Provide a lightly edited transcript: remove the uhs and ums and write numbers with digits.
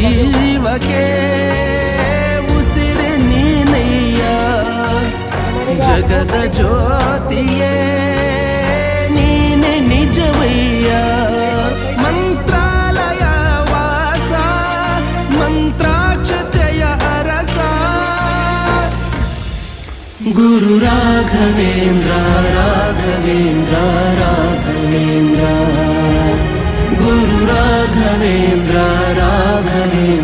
ಜೀವಕ್ಕೆ ಉಸಿರು ನೀನಯ್ಯ ಜಗದ ಜ್ಯೋತಿಯೇ ನೀನೆ ನಿಜವಯ್ಯ ಮಂತ್ರಾಲಯ ವಾಸ ಮಂತ್ರಾಕ್ಷತೆಯ ಅರಸ ಗುರು ರಾಘವೇಂದ್ರ ರಾಘವೇಂದ್ರ ರಾಘವೇಂದ್ರ ಗುರು ರಾಘವೇಂದ್ರ ರಾಘವೇಂದ್ರ